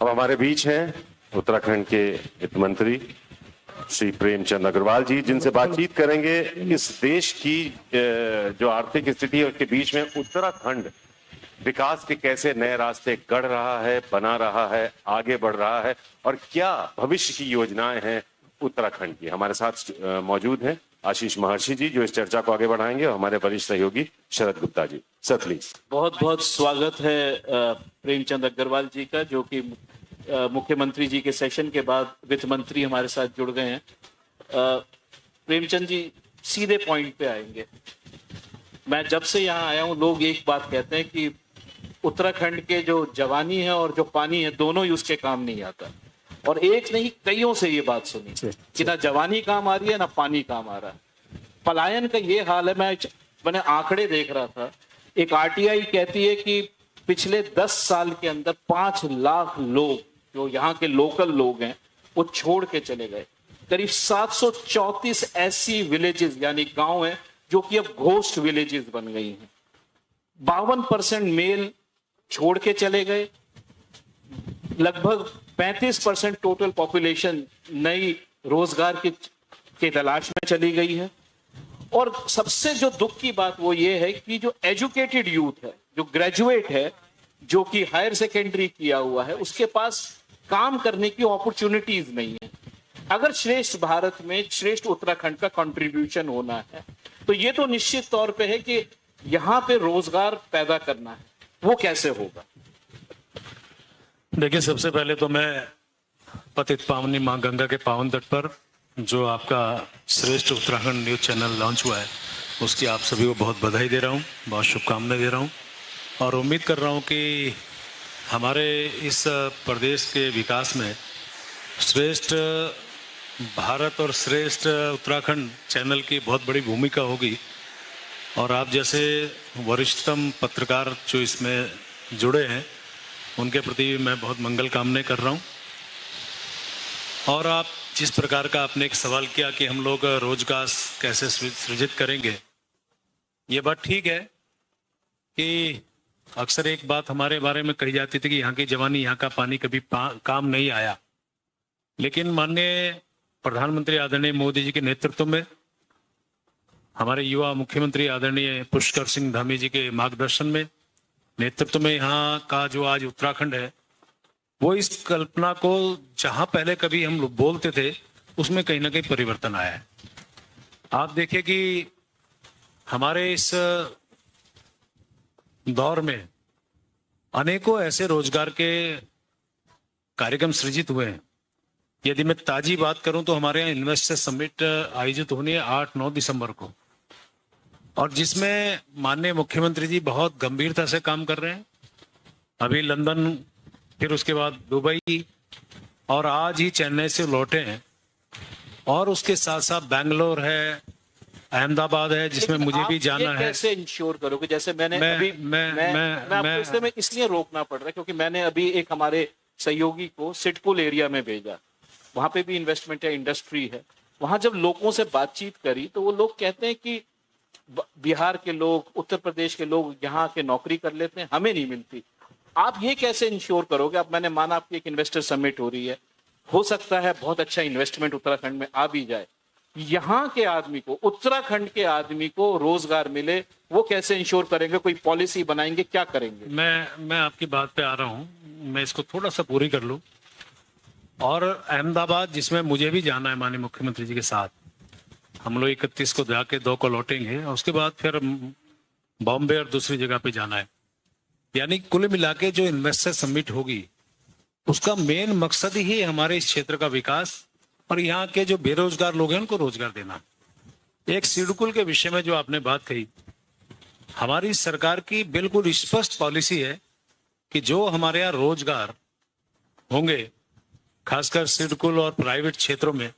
हमारे बीच हैं उत्तराखंड के वित्त मंत्री श्री प्रेमचंद अग्रवाल जी, जिनसे बातचीत करेंगे इस देश की जो आर्थिक स्थिति है उसके बीच में उत्तराखंड विकास के कैसे नए रास्ते गढ़ रहा है, बना रहा है, आगे बढ़ रहा है और क्या भविष्य की योजनाएं हैं उत्तराखंड की। हमारे साथ मौजूद हैं आशीष महर्षि जी, जो इस चर्चा को आगे बढ़ाएंगे, और हमारे वरिष्ठ सहयोगी शरद गुप्ता जी। Sir please. बहुत बहुत स्वागत है प्रेमचंद अग्रवाल जी का, जो कि मुख्यमंत्री जी के सेशन के बाद वित्त मंत्री हमारे साथ जुड़ गए हैं। प्रेमचंद जी सीधे पॉइंट पे आएंगे। मैं जब से यहाँ आया हूँ लोग एक बात कहते हैं कि उत्तराखंड के जो जवानी है और जो पानी है दोनों ही उसके काम नहीं आता, और एक नहीं कईयों से ये बात सुनी कि ना जवानी काम आ रही है ना पानी काम आ रहा है। पलायन का ये हाल है। मैंने आंकड़े देख रहा था, एक आरटीआई कहती है कि पिछले 10 साल के अंदर 5 लाख लोग जो यहाँ के लोकल लोग हैं वो छोड़ के चले गए। करीब 734 ऐसी विलेजेस यानी गांव हैं जो कि अब घोस्ट विलेजेस बन गई हैं। 52% मेल छोड़ के चले गए। लगभग 35% टोटल पॉपुलेशन नई रोजगार के तलाश में चली गई है। और सबसे जो दुख की बात वो ये है कि जो एजुकेटेड यूथ है, जो ग्रेजुएट है, जो कि हायर सेकेंडरी किया हुआ है, उसके पास काम करने की अपॉर्चुनिटीज नहीं है। अगर श्रेष्ठ भारत में श्रेष्ठ उत्तराखंड का कंट्रीब्यूशन होना है तो ये तो निश्चित तौर पे है कि यहाँ पे रोजगार पैदा करना है। वो कैसे होगा? देखिए, सबसे पहले तो मैं पतित पावनी मां गंगा के पावन तट पर जो आपका श्रेष्ठ उत्तराखंड न्यूज चैनल लॉन्च हुआ है उसकी आप सभी को बहुत बधाई दे रहा हूँ, बहुत शुभकामनाएं दे रहा हूँ, और उम्मीद कर रहा हूँ कि हमारे इस प्रदेश के विकास में श्रेष्ठ भारत और श्रेष्ठ उत्तराखंड चैनल की बहुत बड़ी भूमिका होगी। और आप जैसे वरिष्ठतम पत्रकार जो इसमें जुड़े हैं उनके प्रति मैं बहुत मंगल कामनाएं कर रहा हूँ। और आप जिस प्रकार का आपने एक सवाल किया कि हम लोग रोजगार कैसे सृजित करेंगे, ये बात ठीक है कि अक्सर एक बात हमारे बारे में कही जाती थी कि यहाँ की जवानी, यहाँ का पानी कभी काम नहीं आया। लेकिन माननीय प्रधानमंत्री आदरणीय मोदी जी के नेतृत्व में, हमारे युवा मुख्यमंत्री आदरणीय पुष्कर सिंह धामी जी के मार्गदर्शन में, नेतृत्व में, यहाँ का जो आज उत्तराखंड है वो इस कल्पना को जहां पहले कभी हम लोग बोलते थे उसमें कहीं ना कहीं परिवर्तन आया है। आप देखिए कि हमारे इस दौर में अनेकों ऐसे रोजगार के कार्यक्रम सृजित हुए हैं। यदि मैं ताजी बात करूं तो हमारे यहाँ इन्वेस्टर समिट आयोजित होनी है 8-9 दिसंबर को, और जिसमें माननीय मुख्यमंत्री जी बहुत गंभीरता से काम कर रहे हैं। अभी लंदन, फिर उसके बाद दुबई, और आज ही चेन्नई से लौटे हैं। और उसके साथ साथ बैंगलोर है, अहमदाबाद है, जिसमें मुझे भी जाना है। कैसे इंश्योर करोगे? जैसे मैं इसलिए रोकना पड़ रहा है क्योंकि मैंने अभी एक हमारे सहयोगी को सिडकुल एरिया में भेजा। वहां पे भी इन्वेस्टमेंट है, इंडस्ट्री है। वहां जब लोगों से बातचीत करी तो वो लोग कहते हैं कि बिहार के लोग, उत्तर प्रदेश के लोग यहाँ के नौकरी कर लेते हैं, हमें नहीं मिलती। आप ये कैसे इंश्योर करोगे? अब मैंने माना आपकी एक इन्वेस्टर समिट हो रही है, हो सकता है बहुत अच्छा इन्वेस्टमेंट उत्तराखंड में आ भी जाए, यहाँ के आदमी को, उत्तराखंड के आदमी को रोजगार मिले, वो कैसे इंश्योर करेंगे? कोई पॉलिसी बनाएंगे, क्या करेंगे? मैं आपकी बात पे आ रहा हूँ, मैं इसको थोड़ा सा पूरी कर लूँ। और अहमदाबाद, जिसमें मुझे भी जाना है माननीय मुख्यमंत्री जी के साथ, हम लोग 31 को जाके 2 को लौटेंगे, और उसके बाद फिर बॉम्बे और दूसरी जगह पे जाना है। यानी कुल मिला के जो इन्वेस्टर समिट होगी उसका मेन मकसद ही हमारे इस क्षेत्र का विकास और यहाँ के जो बेरोजगार लोग हैं उनको रोजगार देना। एक सिडकुल के विषय में जो आपने बात कही, हमारी सरकार की बिल्कुल स्पष्ट पॉलिसी है कि जो हमारे यहाँ रोजगार होंगे, खासकर सिडकुल और प्राइवेट क्षेत्रों में,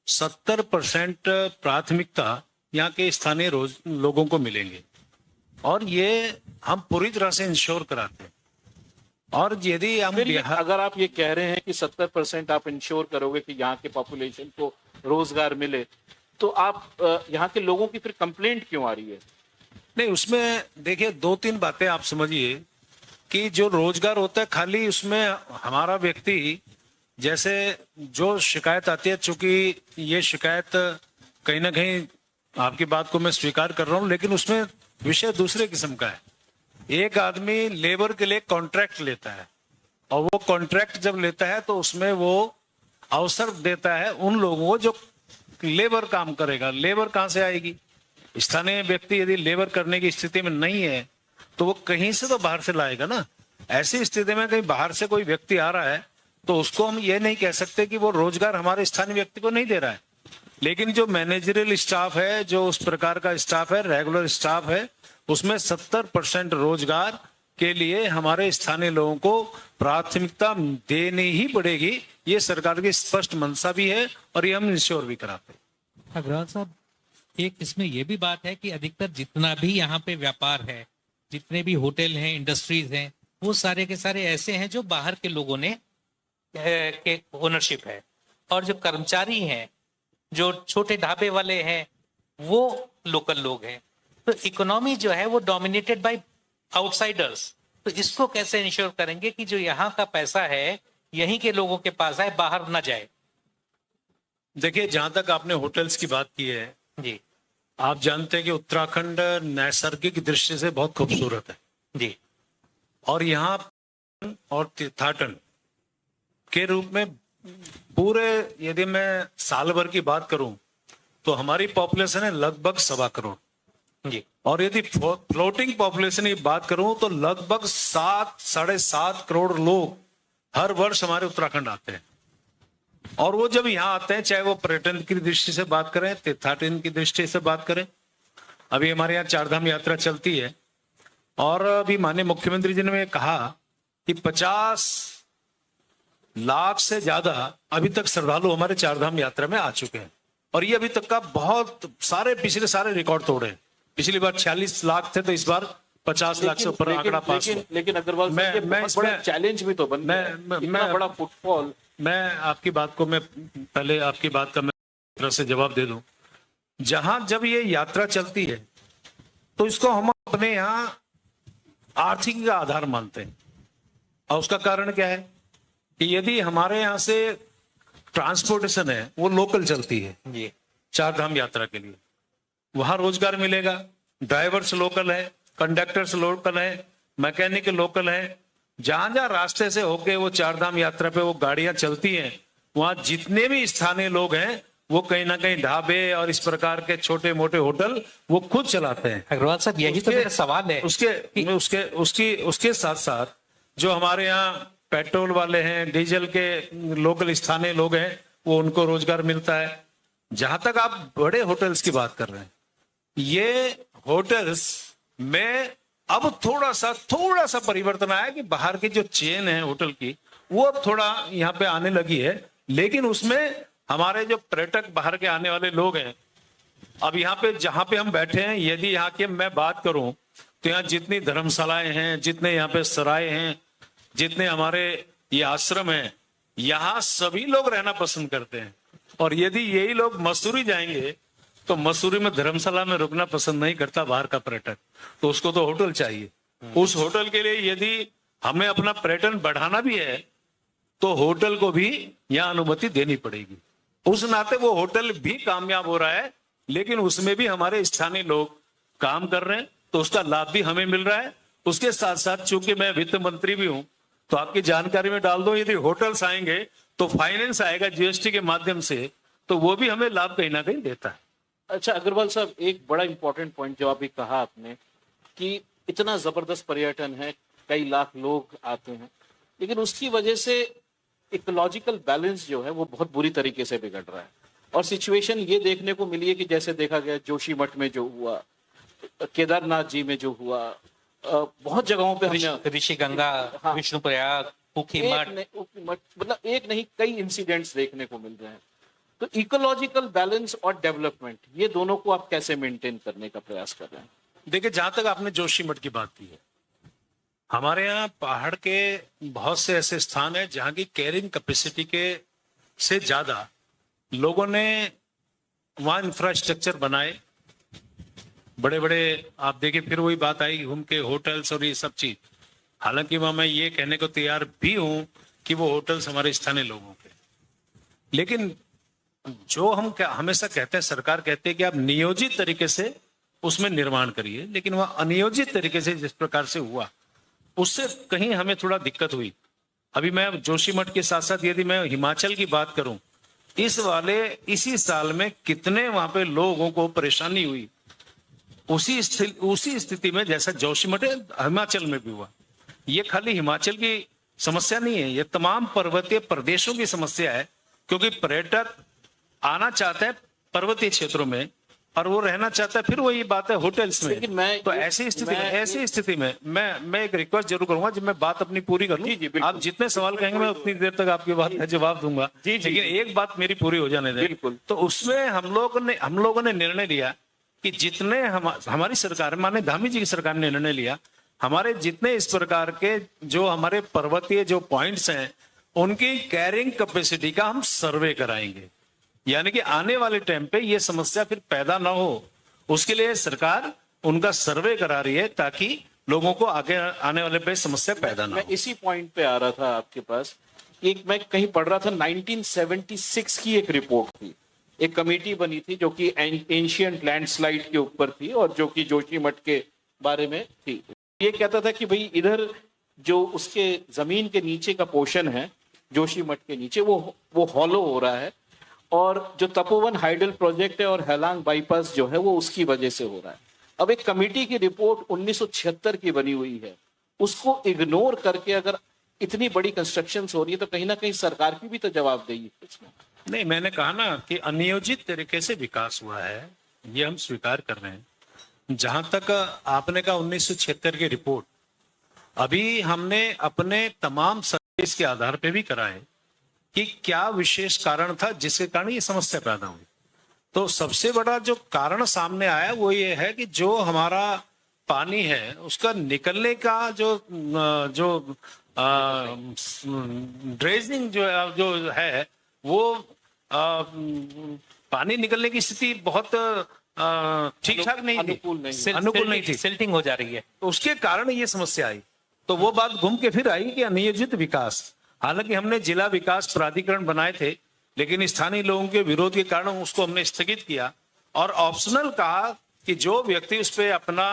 70% प्राथमिकता यहाँ के स्थानीय लोगों को मिलेंगे, और ये हम पूरी तरह से इंश्योर कराते हैं। और यदि हम अगर आप ये कह रहे हैं कि 70% आप इंश्योर करोगे कि यहाँ के पॉपुलेशन को रोजगार मिले, तो आप यहाँ के लोगों की फिर कंप्लेंट क्यों आ रही है? नहीं, उसमें देखिए 2-3 बातें आप समझिए कि जो रोजगार होता है खाली उसमें हमारा व्यक्ति, जैसे जो शिकायत आती है, चूंकि ये शिकायत कहीं ना कहीं आपकी बात को मैं स्वीकार कर रहा हूं, लेकिन उसमें विषय दूसरे किस्म का है। एक आदमी लेबर के लिए कॉन्ट्रैक्ट लेता है और वो कॉन्ट्रैक्ट जब लेता है तो उसमें वो अवसर देता है उन लोगों को जो लेबर काम करेगा। लेबर कहां से आएगी? स्थानीय व्यक्ति यदि लेबर करने की स्थिति में नहीं है तो वो कहीं से तो बाहर से लाएगा ना। ऐसी स्थिति में कहीं बाहर से कोई व्यक्ति आ रहा है तो उसको हम ये नहीं कह सकते कि वो रोजगार हमारे स्थानीय व्यक्ति को नहीं दे रहा है। लेकिन जो मैनेजरियल स्टाफ है, जो उस प्रकार का स्टाफ है, रेगुलर स्टाफ है, उसमें 70% रोजगार के लिए हमारे स्थानीय लोगों को प्राथमिकता देनी ही पड़ेगी। ये सरकार की स्पष्ट मंशा भी है और ये हम इंश्योर भी कराते हैं। अग्रवाल साहब, एक इसमें यह भी बात है कि अधिकतर जितना भी यहाँ पे व्यापार है, जितने भी होटल हैं, इंडस्ट्रीज हैं, वो सारे के सारे ऐसे हैं जो बाहर के लोगों ने के ओनरशिप है, और जो कर्मचारी हैं, जो छोटे ढाबे वाले हैं, वो लोकल लोग हैं। तो इकोनॉमी जो है वो डोमिनेटेड बाय आउटसाइडर्स। तो इसको कैसे इंश्योर करेंगे कि जो यहाँ का पैसा है यहीं के लोगों के पास आए, बाहर ना जाए? देखिए, जहां तक आपने होटल्स की बात की है जी आप जानते हैं कि उत्तराखंड नैसर्गिक दृष्टि से बहुत खूबसूरत है जी। और यहाँ और तीर्थाटन के रूप में पूरे, यदि मैं साल भर की बात करूं तो हमारी पॉपुलेशन है लगभग 1.25 करोड़ जी। और यदि फ्लोटिंग पॉपुलेशन की बात करूं तो लगभग 7-7.5 करोड़ लोग हर वर्ष हमारे उत्तराखंड आते हैं। और वो जब यहाँ आते हैं, चाहे वो पर्यटन की दृष्टि से बात करें, तीर्थाटन की दृष्टि से बात करें, अभी हमारे यहाँ चारधाम यात्रा चलती है और अभी माननीय मुख्यमंत्री जी ने कहा कि 50 लाख से ज्यादा अभी तक श्रद्धालु हमारे चारधाम यात्रा में आ चुके हैं और ये अभी तक का बहुत सारे पिछले सारे रिकॉर्ड तोड़े हैं। पिछली बार 46 लाख थे तो इस बार 50 लाख से ऊपर आंकड़ा पास हुआ। लेकिन अग्रवाल साहब, ये बहुत बड़ा चैलेंज भी तो बन गया है। इतना बड़ा फुटफॉल। मैं आपकी बात को, मैं पहले आपकी बात का मैं तरह से जवाब दे दूं। जहां जब ये यात्रा चलती है तो इसको हम अपने यहाँ आर्थिक का आधार मानते हैं और उसका कारण क्या है कि यदि हमारे यहाँ से ट्रांसपोर्टेशन है वो लोकल चलती है जी। चारधाम यात्रा के लिए, वहां रोजगार मिलेगा। ड्राइवर्स लोकल है, कंडक्टर्स लोकल है, मैकेनिक लोकल है। जहां जहां रास्ते से होके वो चारधाम यात्रा पे वो गाड़ियां चलती हैं, वहां जितने भी स्थानीय लोग हैं वो कहीं ना कहीं ढाबे और इस प्रकार के छोटे मोटे होटल वो खुद चलाते हैं। अग्रवाल साहब, यही तो मेरा सवाल है। उसके साथ साथ जो हमारे यहाँ पेट्रोल वाले हैं, डीजल के लोकल स्थानीय लोग हैं, वो उनको रोजगार मिलता है। जहां तक आप बड़े होटल्स की बात कर रहे हैं, ये होटल्स में अब थोड़ा सा परिवर्तन आया कि बाहर की जो चेन है होटल की वो अब थोड़ा यहाँ पे आने लगी है, लेकिन उसमें हमारे जो पर्यटक बाहर के आने वाले लोग हैं, अब यहाँ पे जहां पे हम बैठे हैं, यदि यहाँ के मैं बात करूं तो यहाँ जितनी धर्मशालाएं हैं, जितने यहाँ पे सराय हैं, जितने हमारे ये आश्रम हैं, यहाँ सभी लोग रहना पसंद करते हैं। और यदि यही लोग मसूरी जाएंगे तो मसूरी में धर्मशाला में रुकना पसंद नहीं करता बाहर का पर्यटक, तो उसको तो होटल चाहिए। उस होटल के लिए यदि हमें अपना पर्यटन बढ़ाना भी है तो होटल को भी यहाँ अनुमति देनी पड़ेगी। उस नाते वो होटल भी कामयाब हो रहा है, लेकिन उसमें भी हमारे स्थानीय लोग काम कर रहे हैं तो उसका लाभ भी हमें मिल रहा है। उसके साथ साथ चूंकि मैं वित्त मंत्री भी हूं तो आपकी जानकारी में डाल दो, यदि होटल्स आएंगे तो फाइनेंस आएगा जीएसटी के माध्यम से, तो वो भी हमें लाभ कहीं ना कहीं देता है। अच्छा अग्रवाल साहब, एक बड़ा इंपॉर्टेंट पॉइंट जो अभी कहा आपने कि इतना जबरदस्त पर्यटन है, कई लाख लोग आते हैं, लेकिन उसकी वजह से इकोलॉजिकल बैलेंस जो है वो बहुत बुरी तरीके से बिगड़ रहा है। और सिचुएशन ये देखने को मिली है कि जैसे देखा गया जोशीमठ में जो हुआ, केदारनाथ जी में जो हुआ, बहुत जगहों पे हमने ऋषि गंगा, हाँ, विष्णुप्रयाग, ऊखी मठ, मतलब एक नहीं कई इंसिडेंट्स देखने को मिल रहे हैं। तो इकोलॉजिकल बैलेंस और डेवलपमेंट, ये दोनों को आप कैसे मेंटेन करने का प्रयास कर रहे हैं? देखिए, जहां तक आपने जोशीमठ की बात की है, हमारे यहाँ पहाड़ के बहुत से ऐसे स्थान हैं जहां की कैरिंग कैपेसिटी के से ज्यादा लोगों ने वहां इंफ्रास्ट्रक्चर बनाए, बड़े बड़े। आप देखिए, फिर वही बात आई घूम के होटल्स और ये सब चीज। हालांकि वहां मैं ये कहने को तैयार भी हूं कि वो होटल्स हमारे स्थानीय लोगों के, लेकिन जो हम हमेशा कहते हैं, सरकार कहती है कि आप नियोजित तरीके से उसमें निर्माण करिए, लेकिन वह अनियोजित तरीके से जिस प्रकार से हुआ उससे कहीं हमें थोड़ा दिक्कत हुई। अभी मैं जोशीमठ के साथ साथ यदि मैं हिमाचल की बात करूं, इसी साल में कितने वहां पे लोगों को परेशानी हुई, उसी स्थिति में जैसा जोशीमठ हिमाचल में भी हुआ। ये खाली हिमाचल की समस्या नहीं है, ये तमाम पर्वतीय प्रदेशों की समस्या है, क्योंकि पर्यटक आना चाहते हैं पर्वतीय क्षेत्रों में और वो रहना चाहता है, फिर वही बात है होटल्स में। लेकिन मैं तो ऐसी स्थिति में मैं एक रिक्वेस्ट जरूर करूंगा, जब मैं बात अपनी पूरी कर लूं, आप जितने सवाल कहेंगे मैं उतनी देर तक आपकी बात का जवाब दूंगा, लेकिन एक बात मेरी पूरी हो जाने दें। बिल्कुल। तो उसमें हम लोगों ने निर्णय लिया कि जितने हमारी सरकार, माननीय धामी जी की सरकार ने निर्णय लिया, हमारे जितने इस प्रकार के जो हमारे पर्वतीय जो पॉइंट्स हैं उनकी कैरिंग कैपेसिटी का हम सर्वे कराएंगे, यानी कि आने वाले टाइम पे ये समस्या फिर पैदा ना हो, उसके लिए सरकार उनका सर्वे करा रही है ताकि लोगों को आगे आने वाले पे समस्या पैदा ना मैं हो। इसी पॉइंट पे आ रहा था आपके पास। एक मैं कहीं पढ़ रहा था 1976 की एक रिपोर्ट थी, एक कमेटी बनी थी जो कि एंशियंट लैंडस्लाइड के ऊपर थी और जो कि जोशीमठ के बारे में थी। ये कहता था कि भाई इधर जो उसके जमीन के नीचे का पोर्शन है जोशीमठ के नीचे वो हॉलो हो रहा है, और जो तपोवन हाइडल प्रोजेक्ट है और हेलांग बाईपास जो है वो उसकी वजह से हो रहा है। अब एक कमेटी की रिपोर्ट 1976 की बनी हुई है, उसको इग्नोर करके अगर इतनी बड़ी कंस्ट्रक्शन हो रही है तो कहीं ना कहीं सरकार की भी तो जवाबदेही है इसमें। नहीं, मैंने कहा ना कि अनियोजित तरीके से विकास हुआ है, ये हम स्वीकार कर रहे हैं। जहां तक आपने कहा 1976 की रिपोर्ट, अभी हमने अपने तमाम सर्विस के आधार पे भी कराए कि क्या विशेष कारण था जिसके कारण ये समस्या पैदा हुई। तो सबसे बड़ा जो कारण सामने आया वो ये है कि जो हमारा पानी है उसका निकलने का जो ड्रेजिंग जो है वो पानी निकलने की स्थिति बहुत ठीक ठाक नहीं थी, अनुकूल नहीं थी, सिल्टिंग हो जा रही है, तो उसके कारण ये समस्या आई। तो वो बात घूम के फिर आई कि अनियोजित विकास। हालांकि हमने जिला विकास प्राधिकरण बनाए थे, लेकिन स्थानीय लोगों के विरोध के कारण उसको हमने स्थगित किया और ऑप्शनल कहा कि जो व्यक्ति उस पर अपना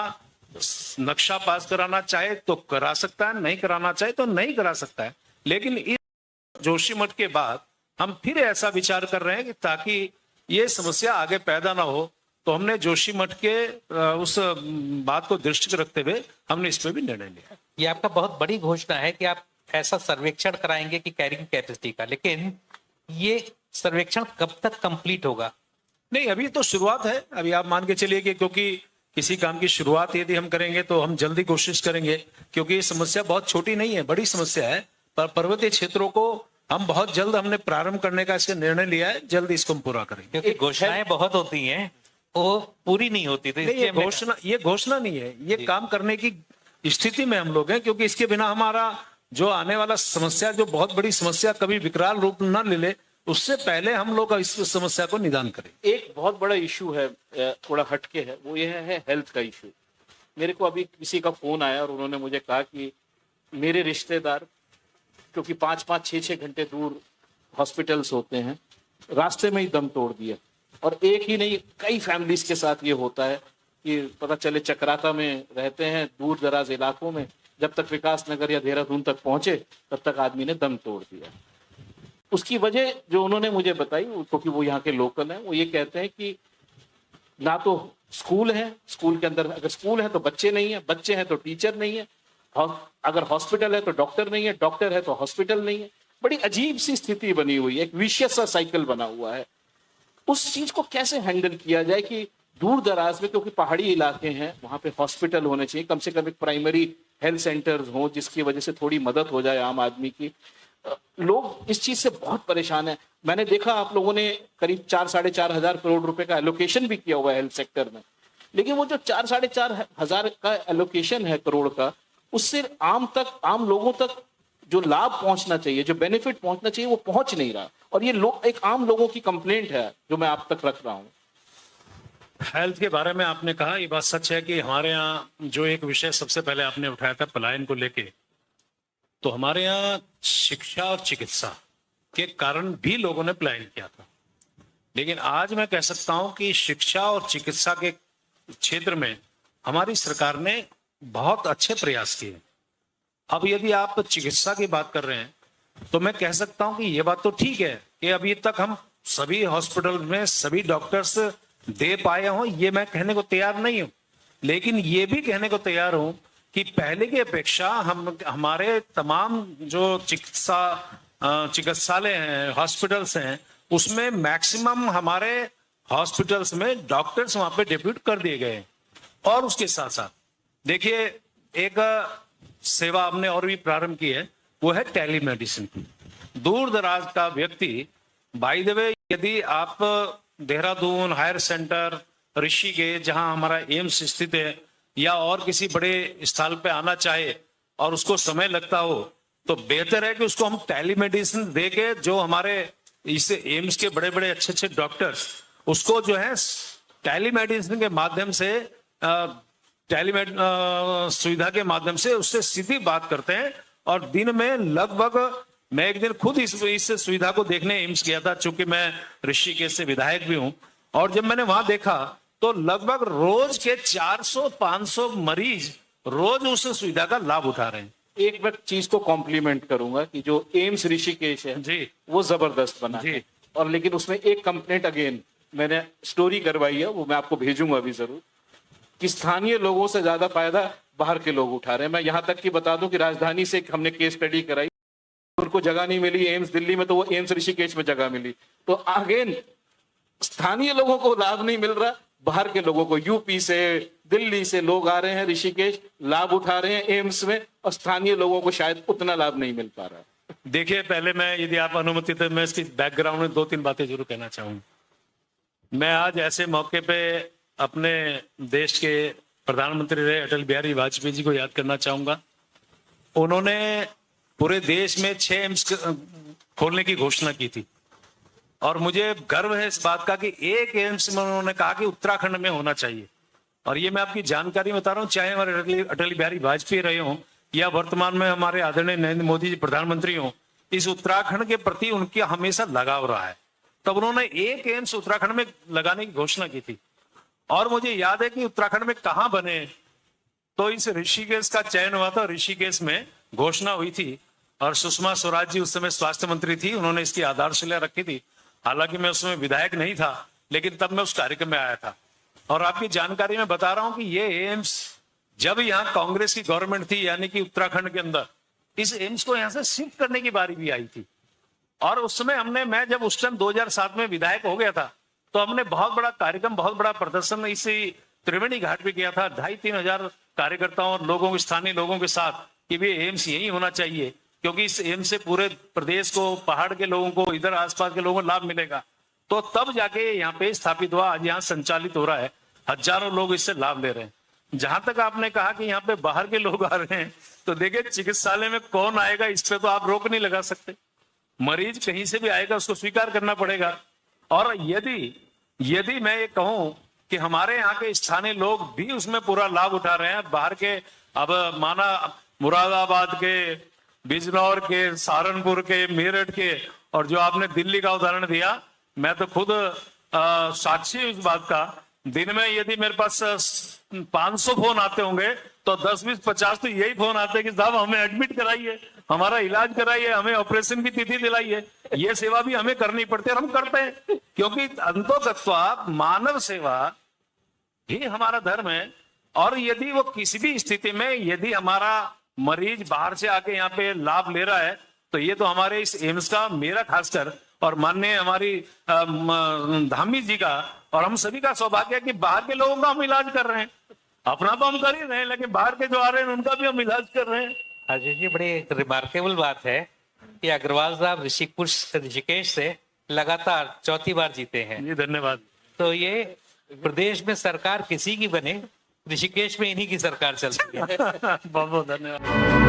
नक्शा पास कराना चाहे तो करा सकता है, नहीं कराना चाहे तो नहीं करा सकता है। लेकिन इस जोशीमठ के बाद हम फिर ऐसा विचार कर रहे हैं कि ताकि ये समस्या आगे पैदा ना हो, तो हमने जोशीमठ के उस बात को दृष्टि में रखते हुए हमने इस पर भी निर्णय लिया। ये आपका बहुत बड़ी घोषणा है कि आप ऐसा सर्वेक्षण कराएंगे कि कैरिंग कैपेसिटी का, लेकिन ये सर्वेक्षण कब तक कंप्लीट होगा? नहीं, अभी तो शुरुआत है। अभी आप मान के चलिए कि क्योंकि किसी काम की शुरुआत यदि हम करेंगे तो हम जल्दी कोशिश करेंगे, क्योंकि ये समस्या बहुत छोटी नहीं है, बड़ी समस्या है। पर पर्वतीय क्षेत्रों को हम बहुत जल्द हमने प्रारंभ करने का इसका निर्णय लिया है, जल्द इसको हम पूरा करेंगे। क्योंकि घोषणाएं बहुत होती हैं, वो पूरी नहीं होती, तो ये घोषणा नहीं है, ये काम करने की स्थिति में हम लोग हैं, क्योंकि इसके बिना हमारा जो आने वाला समस्या, जो बहुत बड़ी समस्या कभी विकराल रूप न ले ले, उससे पहले हम लोग इस समस्या को निदान करें। एक बहुत बड़ा इशू है, थोड़ा हटके है, वो ये है हेल्थ का इशू। मेरे को अभी किसी का फोन आया और उन्होंने मुझे कहा कि मेरे रिश्तेदार, क्योंकि 5-5, 6-6 घंटे दूर हॉस्पिटल्स होते हैं, रास्ते में ही दम तोड़ दिया। और एक ही नहीं, कई फैमिलीज के साथ ये होता है कि पता चले चक्राता में रहते हैं, दूर दराज इलाकों में, जब तक विकास नगर या देहरादून तक पहुंचे तब तक आदमी ने दम तोड़ दिया। उसकी वजह जो उन्होंने मुझे बताई, क्योंकि वो यहाँ के लोकल हैं, वो ये कहते हैं कि ना तो स्कूल है, स्कूल के अंदर अगर स्कूल है तो बच्चे नहीं है, बच्चे हैं तो टीचर नहीं है, अगर हॉस्पिटल है तो डॉक्टर नहीं है, डॉक्टर है तो हॉस्पिटल नहीं है। बड़ी अजीब सी स्थिति बनी हुई है, एक विशियस सा साइकिल बना हुआ है। उस चीज को कैसे हैंडल किया जाए कि दूर दराज में, क्योंकि पहाड़ी इलाके हैं, वहां पे हॉस्पिटल होने चाहिए, कम से कम एक प्राइमरी हेल्थ सेंटर्स हो जिसकी वजह से थोड़ी मदद हो जाए आम आदमी की। लोग इस चीज से बहुत परेशान है। मैंने देखा आप लोगों ने करीब 4-4.5 हजार करोड़ रुपए का एलोकेशन भी किया हुआ है हेल्थ सेक्टर में, लेकिन वो जो 4-4.5 हजार का एलोकेशन है करोड़ का, उससे आम लोगों तक जो लाभ पहुंचना चाहिए, जो बेनिफिट पहुंचना चाहिए, वो पहुंच नहीं रहा। और ये एक आम लोगों की कंप्लेंट है जो मैं आप तक रख रहा हूं। हेल्थ के बारे में आपने कहा, ये बात सच है कि हमारे यहाँ जो एक विषय सबसे पहले आपने उठाया था पलायन को लेके, तो हमारे यहाँ शिक्षा और चिकित्सा के कारण भी लोगों ने प्लान किया था, लेकिन आज मैं कह सकता हूं कि शिक्षा और चिकित्सा के क्षेत्र में हमारी सरकार ने बहुत अच्छे प्रयास किए। अब यदि आप चिकित्सा की बात कर रहे हैं तो मैं कह सकता हूं कि ये बात तो ठीक है कि अभी तक हम सभी हॉस्पिटल में सभी डॉक्टर्स दे पाए हों, ये मैं कहने को तैयार नहीं हूं, लेकिन ये भी कहने को तैयार हूं कि पहले की अपेक्षा हमारे तमाम जो चिकित्सालय हैं, हॉस्पिटल्स हैं, उसमें मैक्सिमम हमारे हॉस्पिटल्स में डॉक्टर्स वहां पे डिप्यूट कर दिए गए। और उसके साथ साथ देखिए एक सेवा हमने और भी प्रारंभ की है, वो है टेलीमेडिसिन की। दूर दराज का व्यक्ति, बाय द वे, यदि आप देहरादून हायर सेंटर, ऋषिकेश जहां हमारा एम्स स्थित है, या और किसी बड़े स्थल पे आना चाहे और उसको समय लगता हो, तो बेहतर है कि उसको हम टेलीमेडिसिन देके जो हमारे इस एम्स के बड़े बड़े अच्छे अच्छे डॉक्टर्स उसको जो है टेलीमेडिसिन के माध्यम से सुविधा के माध्यम से उससे सीधी बात करते हैं। और दिन में लगभग, मैं एक दिन खुद इस सुविधा को देखने एम्स गया था, चूंकि मैं ऋषिकेश से विधायक भी हूं, और जब मैंने वहां देखा तो लगभग रोज के 400-500 मरीज रोज उस सुविधा का लाभ उठा रहे हैं। एक बार चीज को कॉम्प्लीमेंट करूंगा कि जो एम्स ऋषिकेश है जी, वो जबरदस्त बना जी। है। और लेकिन उसमें एक कंप्लेंट अगेन मैंने स्टोरी करवाई है, वो मैं आपको भेजूंगा अभी जरूर, कि स्थानीय लोगों से ज्यादा फायदा बाहर के लोग उठा रहे हैं। मैं यहां तक कि बता दूं कि राजधानी से हमने केस स्टडी कराई, उनको जगह नहीं मिली एम्स दिल्ली में, तो वो एम्स ऋषिकेश में जगह मिली। तो अगेन स्थानीय लोगों को लाभ नहीं मिल रहा, बाहर के लोगों को, यूपी से, दिल्ली से लोग आ रहे हैं ऋषिकेश, लाभ उठा रहे हैं एम्स में, और स्थानीय लोगों को शायद उतना लाभ नहीं मिल पा रहा। देखिए, पहले मैं, यदि आप अनुमति तो मैं इसकी बैकग्राउंड में 2-3 बातें जरूर कहना चाहूंगा। मैं आज ऐसे मौके पे अपने देश के प्रधानमंत्री रहे अटल बिहारी वाजपेयी जी को याद करना चाहूंगा। उन्होंने पूरे देश में 6 एम्स खोलने की घोषणा की थी, और मुझे गर्व है इस बात का कि एक एम्स में उन्होंने कहा कि उत्तराखंड में होना चाहिए। और ये मैं आपकी जानकारी बता रहा हूँ, चाहे हमारे अटल बिहारी वाजपेयी रहे हों या वर्तमान में हमारे आदरणीय नरेंद्र मोदी जी प्रधानमंत्री हों, इस उत्तराखंड के प्रति उनकी हमेशा लगाव रहा है। तब उन्होंने एक एम्स उत्तराखंड में लगाने की घोषणा की थी। और मुझे याद है कि उत्तराखंड में कहाँ बने, तो इस ऋषिकेश का चयन हुआ था, ऋषिकेश में घोषणा हुई थी, और सुषमा स्वराज जी उस समय स्वास्थ्य मंत्री थी, उन्होंने इसकी आधारशिला रखी थी। हालांकि मैं उसमें विधायक नहीं था, लेकिन तब मैं उस कार्यक्रम में आया था। और आपकी जानकारी में बता रहा हूं कि ये एम्स, जब यहाँ कांग्रेस की गवर्नमेंट थी, यानी कि उत्तराखंड के अंदर, इस एम्स को यहाँ से शिफ्ट करने की बारी भी आई थी। और उस समय मैं जब उस टाइम 2007 में विधायक हो गया था, तो हमने बहुत बड़ा कार्यक्रम, बहुत बड़ा प्रदर्शन इस त्रिवेणी घाट पे किया था, 2,500-3 हजार कार्यकर्ताओं और लोगों, स्थानीय लोगों के साथ, कि भी एम्स यही होना चाहिए, क्योंकि इस एम्स से पूरे प्रदेश को, पहाड़ के लोगों को, इधर आसपास के लोगों को लाभ मिलेगा। तो तब जाके यहाँ पे स्थापित हुआ, आज यहाँ संचालित हो रहा है, हजारों लोग इससे लाभ ले रहे हैं। जहां तक आपने कहा कि यहाँ पे बाहर के लोग आ रहे हैं, तो देखिए चिकित्सालय में कौन आएगा, इस पे तो आप रोक नहीं लगा सकते। मरीज कहीं से भी आएगा, उसको स्वीकार करना पड़ेगा। और यदि मैं ये कहूं कि हमारे यहाँ के स्थानीय लोग भी उसमें पूरा लाभ उठा रहे हैं, बाहर के, अब माना मुरादाबाद के, बिजनौर के, सहारनपुर के, मेरठ के, और जो आपने दिल्ली का उदाहरण दिया, मैं तो खुद साक्षी हूं इस बात का। दिन में यदि मेरे पास 500 फोन आते होंगे, तो 10, 20, 50 तो यही फोन आते हैं कि साहब हमें एडमिट कराइए, हमारा इलाज कराइए, हमें ऑपरेशन की तिथि दिलाइए। ये सेवा भी हमें करनी पड़ती है, और हम करते हैं, क्योंकि अंतोगत्वा मानव सेवा ही हमारा धर्म है। और यदि वो किसी भी स्थिति में, यदि हमारा मरीज बाहर से आके यहाँ पे लाभ ले रहा है, तो ये तो हमारे इस एम्स का, मेरा खासकर, और माननीय हमारी धामी जी का और हम सभी का सौभाग्य है कि बाहर के लोगों का हम इलाज कर रहे हैं। अपना तो हम कर ही रहे हैं, लेकिन बाहर के जो आ रहे हैं उनका भी हम इलाज कर रहे हैं। अजय जी, बड़ी रिमार्केबल बात है कि अग्रवाल साहब ऋषिकेश से लगातार 4थी बार जीते हैं। जी धन्यवाद। तो ये प्रदेश में सरकार किसी की बने, ऋषिकेश में इन्हीं की सरकार चलती है। बहुत बहुत धन्यवाद।